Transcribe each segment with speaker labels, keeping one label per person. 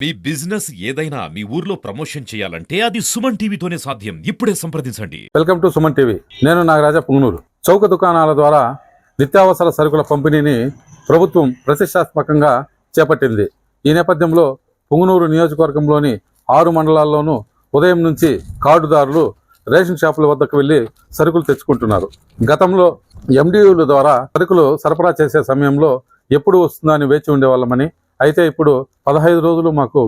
Speaker 1: మీ business ఏదైనా మీ ఊర్లో promotion చేయాలంటే అది సుమన్ టీవీతోనే సాధ్యం. ఇప్పుడే సంప్రదించండి.
Speaker 2: Welcome to Suman TV. నేను నాగరాజ పుంగనూరు. చౌక దుకాణాల ద్వారా నిత్యావసర సరుకుల పంపిణీని ప్రభుత్వం ప్రతిష్టాత్మకంగా చేపట్టింది. ఈ నేపథ్యంలో పుంగనూరు నియోజకవర్గంలోని 6 మండలాల్లోనూ ఉదయం నుంచి కార్డుదారులు రేషన్ షాపుల వద్దకు వెళ్లి సరుకులు తెచ్చుకుంటున్నారు. గతంలో ఎండియూల ద్వారా సరుకులు సరఫరా చేసే సమయంలో ఎప్పుడు వస్తుందని వేచి ఉండేవాళ్ళమని, అయితే ఇప్పుడు 15 రోజులు మాకు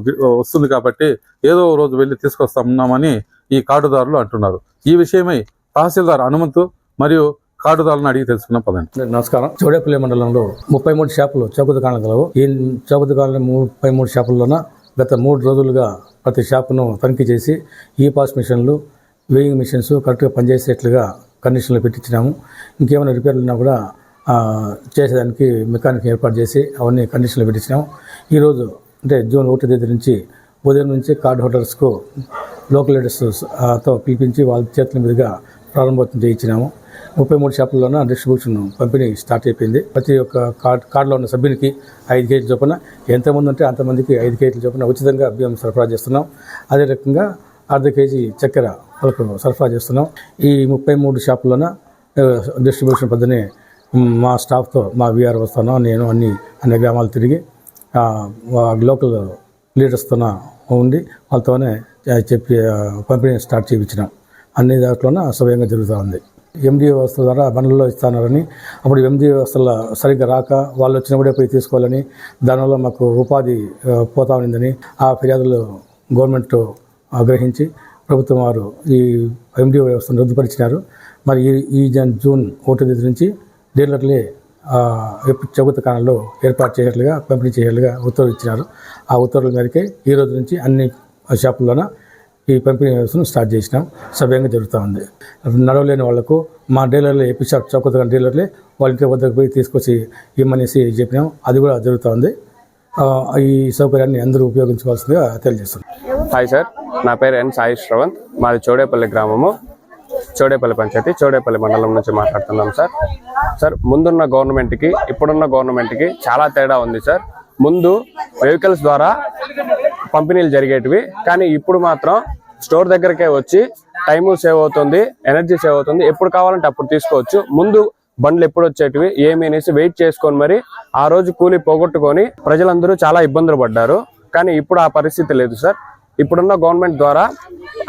Speaker 2: వస్తుంది కాబట్టి ఏదో రోజు వెళ్ళి తీసుకొస్తామన్నామని ఈ కార్డుదారులు అంటున్నారు. ఈ విషయమై తహసీల్దార్ హనుమంతు మరియు కార్డుదారులను అడిగి తెలుసుకున్న పదండి.
Speaker 3: నమస్కారం. చౌడేపల్లి మండలంలో 33 షాపులు చౌక దుకాణాలు గలవు. ఈ చౌక దుకాణాలు 33 షాపుల్లోన గత 3 రోజులుగా ప్రతి షాపును తనిఖీ చేసి ఈ పాస్ మిషన్లు, వేయింగ్ మిషన్స్ కరెక్ట్గా పనిచేసేట్లుగా కండిషన్లో పెట్టించినాము. ఇంకేమైనా రిపేర్లు ఉన్నా కూడా చేసేదానికి మెకానిక్ ఏర్పాటు చేసి అవన్నీ కండిషన్లో పెట్టించినాము. ఈరోజు అంటే జూన్ 1 తేదీ నుంచి ఉదయం నుంచి కార్డు హోల్డర్స్కు లోకల్ లీడర్స్తో పిలిపించి వాళ్ళ చేతుల మీదుగా ప్రారంభోత్సవం చేయించినాము. 33 షాపుల్లోన డిస్ట్రిబ్యూషన్ పంపిణీ స్టార్ట్ అయిపోయింది. ప్రతి ఒక్క కార్డులో ఉన్న సభ్యునికి 5 కేజీల చొప్పున, ఎంతమంది ఉంటే అంతమందికి 5 కేజీల చొప్పున ఉచితంగా బియ్యం సరఫరా చేస్తున్నాం. అదే రకంగా ½ కేజీ చక్కెర వాళ్ళకు సరఫరా చేస్తున్నాం. ఈ 33 షాపుల్లోన డిస్ట్రిబ్యూషన్ పద్ధతిని మా స్టాఫ్తో, మా వీఆర్ వస్తున్నాం, నేను అన్ని గ్రామాలు తిరిగి లోకల్ లీడర్స్తో ఉండి వాళ్ళతోనే చెప్పి పంపిణీ స్టార్ట్ చేయించినాం. అన్ని దాంట్లోనే సవ్యంగా జరుగుతూ ఉంది. ఎండిఓ వ్యవస్థ ద్వారా బండ్లలో ఇస్తున్నారని, అప్పుడు ఎండిఓ వ్యవస్థలో సరిగ్గా రాక వాళ్ళు వచ్చినప్పుడే పోయి తీసుకోవాలని, దానివల్ల మాకు ఉపాధి పోతా ఉండిందని ఆ ఫిర్యాదులు గవర్నమెంట్ గ్రహించి ప్రభుత్వం వారు ఈ ఎండిఓ వ్యవస్థను రద్దుపరిచినారు. మరి ఈ జూన్ 1 తేదీ నుంచి డీలర్లే చౌక దుకాణాల్లో ఏర్పాటు చేసేట్లుగా, పంపిణీ చేసేట్లుగా ఉత్తర్వులు ఇచ్చినారు. ఆ ఉత్తర్వుల మేరకే ఈ రోజు నుంచి అన్ని షాపుల్లోన ఈ పంపిణీ వ్యవస్థను స్టార్ట్ చేసినాం. సవ్యంగా జరుగుతూ ఉంది. నడవలేని వాళ్లకు మా డీలర్లే, ఏపీ షాప్ చౌక దుకాణ డీలర్లే వాళ్ళ ఇంటి వద్దకు పోయి తీసుకొచ్చి ఇమ్మనేసి చెప్పినాం. అది కూడా జరుగుతూ ఉంది. ఈ సౌకర్యాన్ని అందరూ ఉపయోగించుకోవాల్సిందిగా తెలియజేస్తున్నాం.
Speaker 4: హాయ్ సార్, నా పేరు ఎన్ సాయి శ్రవంత్. మాది చౌడేపల్లి గ్రామము, చౌడేపల్లి పంచాయతీ, చౌడేపల్లి మండలం నుంచి మాట్లాడుతున్నాం సార్. సార్, ముందున్న గవర్నమెంట్కి ఇప్పుడున్న గవర్నమెంట్కి చాలా తేడా ఉంది సార్. ముందు వెహికల్స్ ద్వారా పంపిణీలు జరిగేటివి, కానీ ఇప్పుడు మాత్రం స్టోర్ దగ్గరకే వచ్చి టైము సేవ్ అవుతుంది, ఎనర్జీ సేవ్ అవుతుంది, ఎప్పుడు కావాలంటే అప్పుడు తీసుకోవచ్చు. ముందు బండ్లు ఎప్పుడు వచ్చేటివి ఏమి అనేసి వెయిట్ చేసుకొని మరి ఆ రోజు కూలీ పోగొట్టుకొని ప్రజలందరూ చాలా ఇబ్బందులు పడ్డారు. కానీ ఇప్పుడు ఆ పరిస్థితి లేదు సార్. ఇప్పుడున్న గవర్నమెంట్ ద్వారా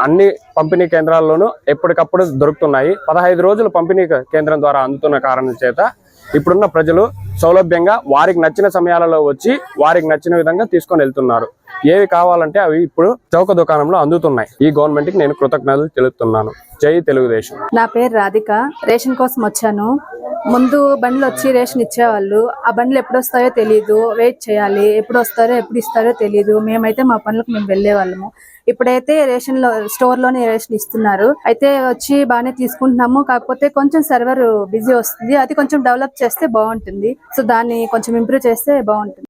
Speaker 4: అన్ని పంపిణీ కేంద్రాల్లోనూ ఎప్పటికప్పుడు దొరుకుతున్నాయి. 15 రోజులు పంపిణీ కేంద్రం ద్వారా అందుతున్న కారణం చేత ఇప్పుడున్న ప్రజలు సౌలభ్యంగా వారికి నచ్చిన సమయాలలో వచ్చి వారికి నచ్చిన విధంగా తీసుకొని వెళ్తున్నారు. ఏవి కావాలంటే అవి ఇప్పుడు చౌక దుకాణంలో అందుతున్నాయి. ఈ గవర్నమెంట్ కి నేను కృతజ్ఞతలు తెలుపుతున్నాను. జై తెలుగుదేశం.
Speaker 5: నా పేరు రాధిక. రేషన్ కోసం వచ్చాను. ముందు బండ్లు వచ్చి రేషన్ ఇచ్చేవాళ్ళు. ఆ బండ్లు ఎప్పుడు వస్తాయో తెలియదు, వెయిట్ చేయాలి. ఎప్పుడు వస్తారో ఎప్పుడు ఇస్తారో తెలియదు. మేమైతే మా పనులకు మేము వెళ్లే వాళ్ళము. ఇప్పుడైతే స్టోర్ లోనే రేషన్ ఇస్తున్నారు. అయితే వచ్చి బాగానే తీసుకుంటున్నాము. కాకపోతే కొంచెం సర్వర్ బిజీ వస్తుంది. అది కొంచెం డెవలప్ చేస్తే బాగుంటుంది. సో దాన్ని కొంచెం ఇంప్రూవ్ చేస్తే బాగుంటుంది.